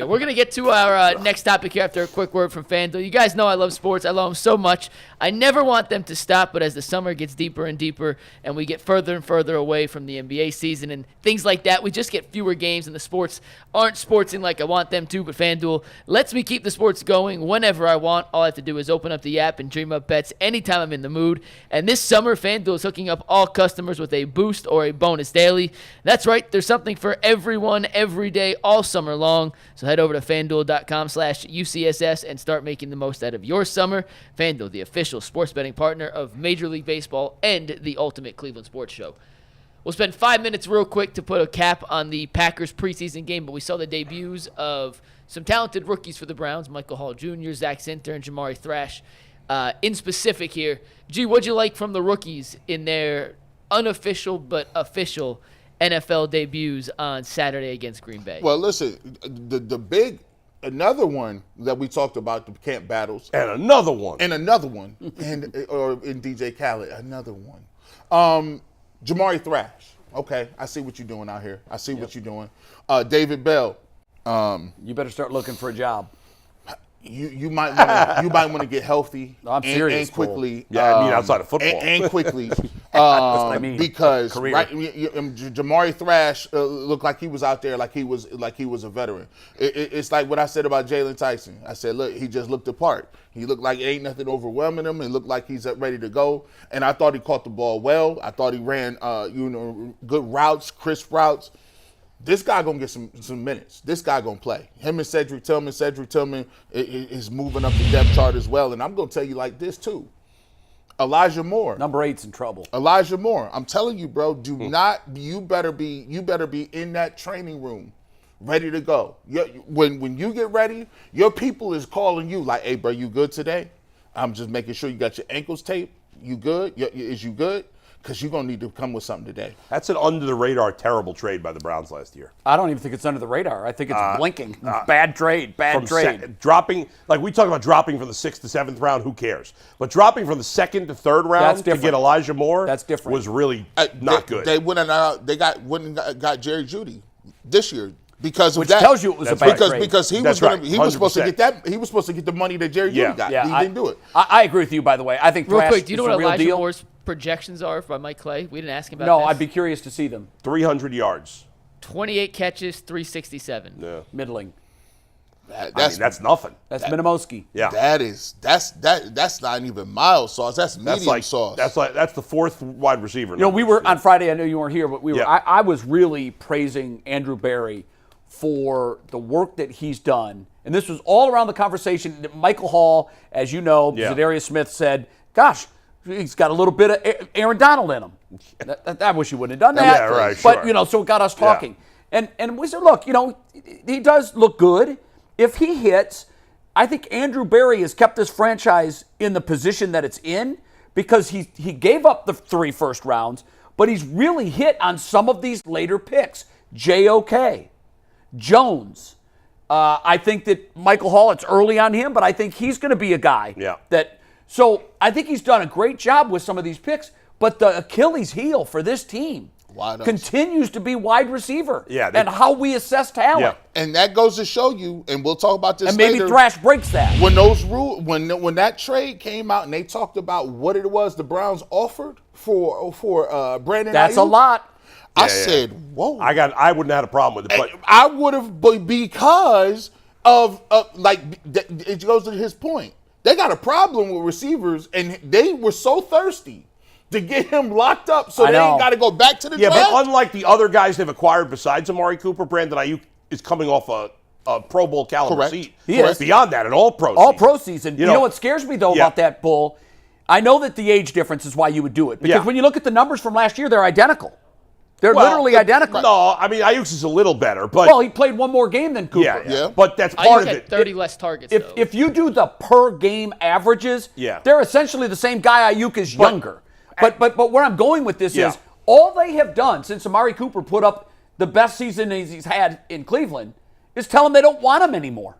We're going to get to our next topic here after a quick word from FanDuel. You guys know I love sports. I love them so much. I never want them to stop, but as the summer gets deeper and deeper and we get further and further away from the NBA season and things like that, we just get fewer games and the sports aren't sportsing like I want them to, but FanDuel lets me keep the sports going whenever I want. All I have to do is open up the app and dream up bets anytime I'm in the mood. And this summer, FanDuel is hooking up all customers with a boost or a bonus daily. That's right. There's something for everyone every day all summer long. So head over to FanDuel.com/UCSS and start making the most out of your summer. FanDuel, the official sports betting partner of Major League Baseball and the Ultimate Cleveland Sports Show. We'll spend 5 minutes real quick to put a cap on the Packers preseason game, but we saw the debuts of some talented rookies for the Browns, Michael Hall Jr., Zac Zinter, and Jamari Thrash. In specific here, G, what'd you like from the rookies in their unofficial but official NFL debuts on Saturday against Green Bay? Well, listen, another one that we talked about, the camp battles. And another one. And in DJ Khaled, another one. Jamari Thrash. Okay, I see what you're doing out here. I see what you're doing. David Bell. You better start looking for a job. You might want to get healthy. No, I'm serious, and quickly. Yeah, I mean outside of football. And quickly. That's what I mean. Because Career. right, Jamari Thrash looked like he was out there like he was a veteran. It's like what I said about Jalen Tyson. I said, look, he just looked the part. He looked like ain't nothing overwhelming him. He looked like he's ready to go. And I thought he caught the ball well. I thought he ran good routes, crisp routes. This guy gonna get some minutes. This guy gonna play. Him and Cedric Tillman. Cedric Tillman is moving up the depth chart as well. And I'm gonna tell you like this too. Elijah Moore. Number 8's in trouble. Elijah Moore. I'm telling you, bro. You better be in that training room, ready to go. When you get ready, your people is calling you like, hey, bro, you good today? I'm just making sure you got your ankles taped. You good? Is you good? Because you're going to need to come with something today. That's an under-the-radar terrible trade by the Browns last year. I don't even think it's under the radar. I think it's blinking. Bad trade. Dropping, like we talk about dropping from the 6th to 7th round, who cares? But dropping from the 2nd to 3rd round to get Elijah Moore was really not good. They went and got Jerry Jeudy this year. Because of Which that, tells you it was a bad trade. Because he was supposed to get that. He was supposed to get the money that Jerry Jeudy got. He didn't do it. I agree with you. By the way, I think real Thrash quick. Do you know what Elijah deal. Moore's projections are by Mike Clay? We didn't ask him about No, this. I'd be curious to see them. 300 yards. 28 catches, 367. Yeah. Middling. That's nothing. That's Minimowski. Yeah. That's not even mild sauce. That's medium sauce. That's the 4th wide receiver. You know, we were on Friday. I know you weren't here, but we were. I was really praising Andrew Berry for the work that he's done, and this was all around the conversation. Michael Hall, as you know, Zadarius Smith said, "Gosh, he's got a little bit of Aaron Donald in him." I wish he wouldn't have done that. Yeah, right, but sure. So it got us talking, and we said, look, he does look good. If he hits, I think Andrew Berry has kept this franchise in the position that it's in because he gave up the 3 first rounds, but he's really hit on some of these later picks. JOK, Jones. I think that Michael Hall, it's early on him, but I think he's going to be a guy So I think he's done a great job with some of these picks, but the Achilles heel for this team continues to be wide receiver and how we assess talent. Yeah. And that goes to show you, and we'll talk about this later. And maybe Thrash breaks that. When those when that trade came out and they talked about what it was the Browns offered for Brandon That's Ayuk, a lot. I said, whoa. I wouldn't have had a problem with it. But I would have, because of it goes to his point. They got a problem with receivers, and they were so thirsty to get him locked up so they ain't got to go back to the draft. But unlike the other guys they've acquired besides Amari Cooper, Brandon Ayuk is coming off a Pro Bowl caliber seat. He is. Beyond that, an all-pro season. All-pro season. You know what scares me, though, about that, Bull? I know that the age difference is why you would do it. Because when you look at the numbers from last year, they're identical. They're literally identical. No, I mean, Ayuk's is a little better. But well, he played one more game than Cooper. Yeah. But that's part of it. 30 less targets, if you do the per-game averages, they're essentially the same guy. Ayuk is younger. But where I'm going with this is all they have done since Amari Cooper put up the best season he's had in Cleveland is tell him they don't want him anymore.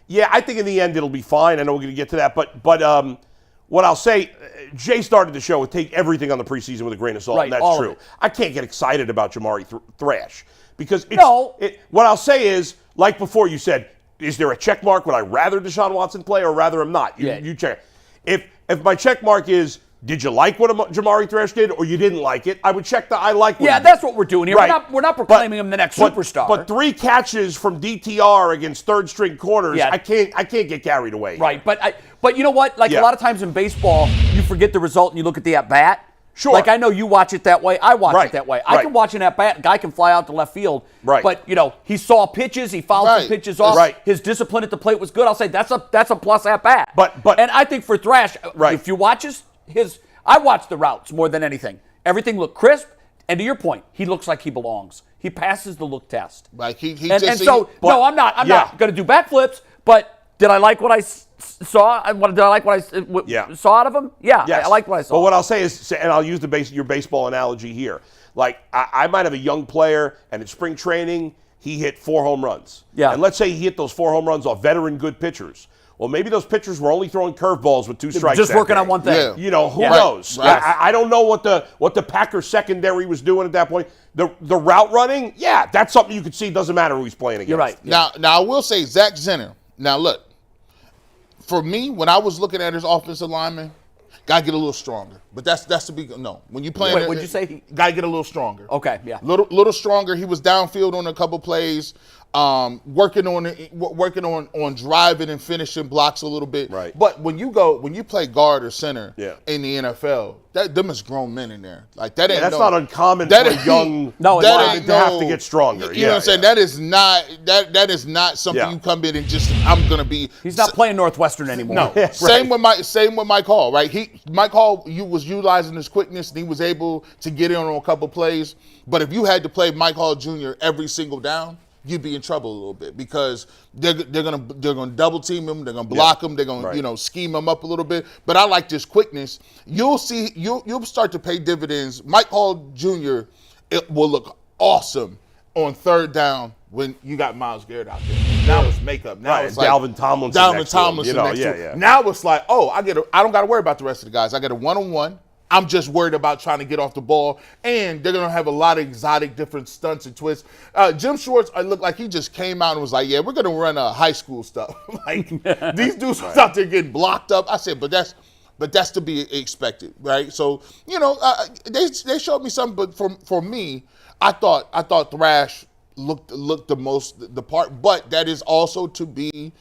Yeah, I think in the end it'll be fine. I know we're going to get to that. But what I'll say, Jay started the show with take everything on the preseason with a grain of salt, and that's true. I can't get excited about Jamari Thrash because what I'll say is, like before you said, is there a check mark? Would I rather Deshaun Watson play or rather him not? You check. If my check mark is, did you like what Jamari Thrash did or you didn't like it, I would check the I like what he did. That's what we're doing here. Right. We're not proclaiming him the next superstar. But 3 catches from DTR against third-string corners, I can't get carried away. Right, but you know what? Like a lot of times in baseball, you forget the result and you look at the at-bat. Sure. Like I know you watch it that way. I watch it that way. I can watch an at-bat. Guy can fly out to left field. Right. But, he saw pitches. He fouled some pitches off. Right. His discipline at the plate was good. I'll say that's a plus at-bat. But and I think for Thrash, if you watch I watch the routes more than anything. Everything looked crisp. And to your point, he looks like he belongs. He passes the look test. Like I'm not going to do backflips, but did I like what I saw? Did I like what I saw out of him? Yeah, yes. I like what I saw. But what I'll say is, and I'll use your baseball analogy here. Like, I might have a young player, and in spring training, he hit 4 home runs. Yeah. And let's say he hit those 4 home runs off veteran good pitchers. Well, maybe those pitchers were only throwing curveballs with 2 strikes. Just working day. on one thing. Yeah. Who knows? Right. I don't know what the Packers secondary was doing at that point. The route running, that's something you could see. Doesn't matter who he's playing against. You're right. Now I will say Zac Zinter. Now look, for me, when I was looking at his offensive lineman, gotta get a little stronger. But that's the big no. When you play, what'd you say? Gotta get a little stronger. Okay, yeah. Little stronger. He was downfield on a couple plays. Working on driving and finishing blocks a little bit. Right. But when you play guard or center in the NFL, them is grown men in there. Like that ain't that's not uncommon for a young to have to get stronger. You know what I'm saying? That is not something you come in and just I'm gonna be. He's not playing Northwestern anymore. No. Right. Same with Mike Hall, right? Mike Hall was utilizing his quickness and he was able to get in on a couple plays. But if you had to play Mike Hall Jr. every single down, you'd be in trouble a little bit because they're gonna double team him, they're gonna block him, they're gonna scheme him up a little bit. But I like this quickness. You'll start to pay dividends. Mike Hall Jr. It will look awesome on 3rd down when you got Myles Garrett out there. Now it's makeup. Now it's like Dalvin Tomlinson next to him. Now it's like, I don't got to worry about the rest of the guys. I get a one-on-one. I'm just worried about trying to get off the ball, and they're going to have a lot of exotic different stunts and twists. Jim Schwartz, I looked like he just came out and was like, we're going to run high school stuff. Like, these dudes was out there getting blocked up. I said, but that's to be expected, right? So, they showed me something, but for me, I thought Thrash looked the part, but that is also to be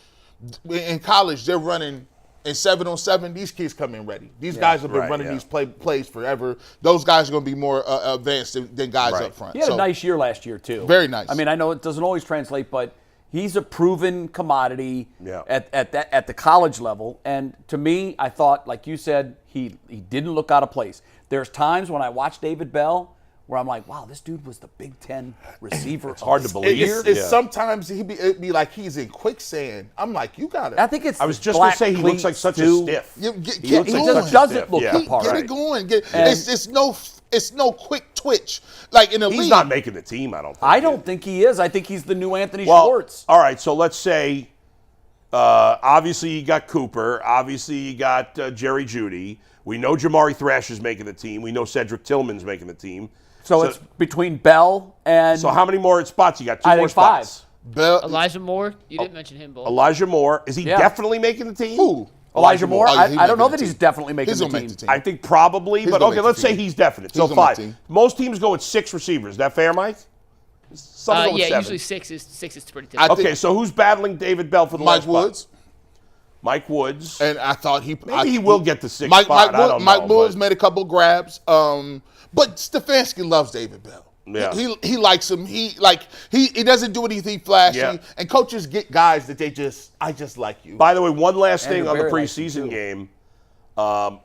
in college. They're running in 7-on-7. These kids come in ready. These guys have been running these plays forever. Those guys are going to be more advanced than guys up front. He had a nice year last year too. Very nice. I mean, I know it doesn't always translate, but he's a proven commodity at the college level. And to me, I thought, like you said, he didn't look out of place. There's times when I watch David Bell where I'm like, wow, this dude was the Big Ten receiver. It's hard to believe. Sometimes it'd be like he's in quicksand. I'm like, you got it. I think it's. I was just going to say he looks like such a stiff. He just doesn't look the part. Get it going. It's no quick twitch like in the league. He's not making the team. I don't think he is. I think he's the new Anthony Schwartz. All right, so let's say, obviously you got Cooper. Obviously you got Jerry Jeudy. We know Jamari Thrash is making the team. We know Cedric Tillman's making the team. So it's between Bell and. So how many more spots? You got 2 more spots. Elijah Moore. You didn't mention him, Bull. Elijah Moore. Is he definitely making the team? Who? Elijah Moore? I don't know that he's definitely making the team. I think probably, but okay, let's say he's definite. So 5. Most teams go with 6 receivers. Is that fair, Mike? Some go with 7. Usually 6 is pretty typical. Okay, so who's battling David Bell for the last spot? Mike Woods. And I thought he will get the 6th spot. Mike Woods made a couple grabs. But Stefanski loves David Bell. Yeah. He likes him. He doesn't do anything flashy. Yeah. And coaches get guys that I just like you. By the way, one last thing on the preseason game.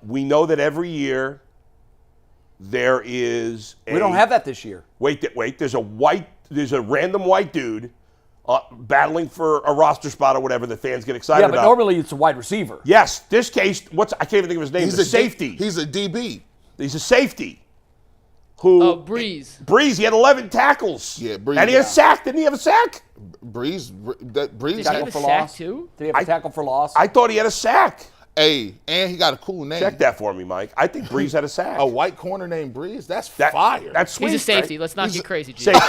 We know that every year there is we don't have that this year. Wait, there's a random white dude battling for a roster spot or whatever that fans get excited about. Yeah, but normally it's a wide receiver. Yes, this case, I can't even think of his name. He's a safety. He's a DB. He's a safety. Breeze, he had 11 tackles. Yeah, Breeze. And he had a sack. Didn't he have a sack? Breeze. Did he have a sack too? Did he have a tackle for loss? I thought he had a sack. Hey, and he got a cool name. Check that for me, Mike. I think Breeze had a sack. A white corner named Breeze? That's fire. That's sweet. He's a safety. Right? Let's not get crazy, G. Safety,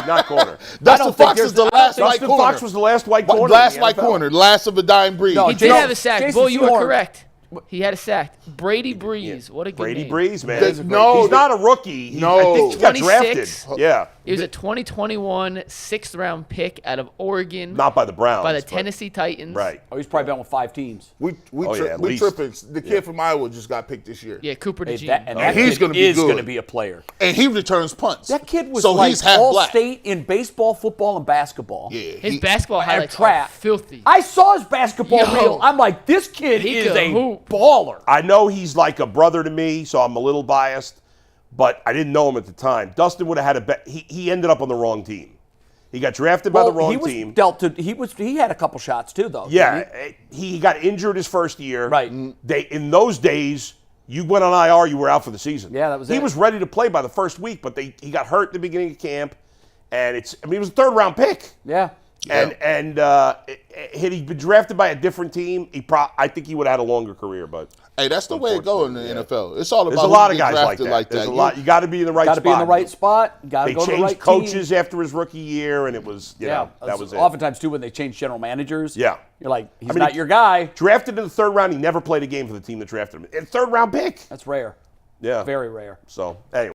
not corner. Dustin Fox is the last white Dustin corner. Fox was the last white corner. Last white corner. Last of a dying breed. No, He did have a sack. Jason Bull, you were Seymour. correct. He had a sack. Brady Breeze. What a good Brady name. Breeze, man. No, he's not a rookie. I think he got 26. drafted. Yeah. He was a 2021 sixth-round pick out of Oregon. Not by the Browns. by the but- Tennessee Titans. Right. Oh, he's probably been with 5 teams. We at least. tripping. The kid from Iowa just got picked this year. Yeah, Cooper Hey, DeJean. that he's kid gonna be is good. going to be a player. And he returns punts. That kid was so like he's half black. all-state in baseball, football, and basketball. Yeah, His basketball And highlights trap. are filthy. I saw his basketball Yo. reel. I'm like, this kid He is could a hoop. baller. I know he's like a brother to me, so I'm a little biased, but I didn't know him at the time. Dustin would have had a bet. He ended up on the wrong team. He got drafted by the wrong he was team. dealt to. He had a couple shots too, though. Yeah, didn't he got injured his first year. Right. In those days, you went on IR, you were out for the season. Yeah, that was He it. was ready to play by the first week, but he got hurt at the beginning of camp, and he was a third-round pick. Yeah. And had he been drafted by a different team, I think he would have had a longer career. But Hey, that's the way it goes in the NFL. It's all about there's a lot who of gets guys like drafted that. There's a lot. You got to be in the right Got spot. to be in the right spot. Got to They go to the changed right coaches team. after his rookie year, and it was that was it. Oftentimes too when they change general managers. Yeah. You're like, he's mean, not your guy. Drafted in the third round, he never played a game for the team that drafted him. And third round pick. That's rare. Yeah. Very rare. So anyway.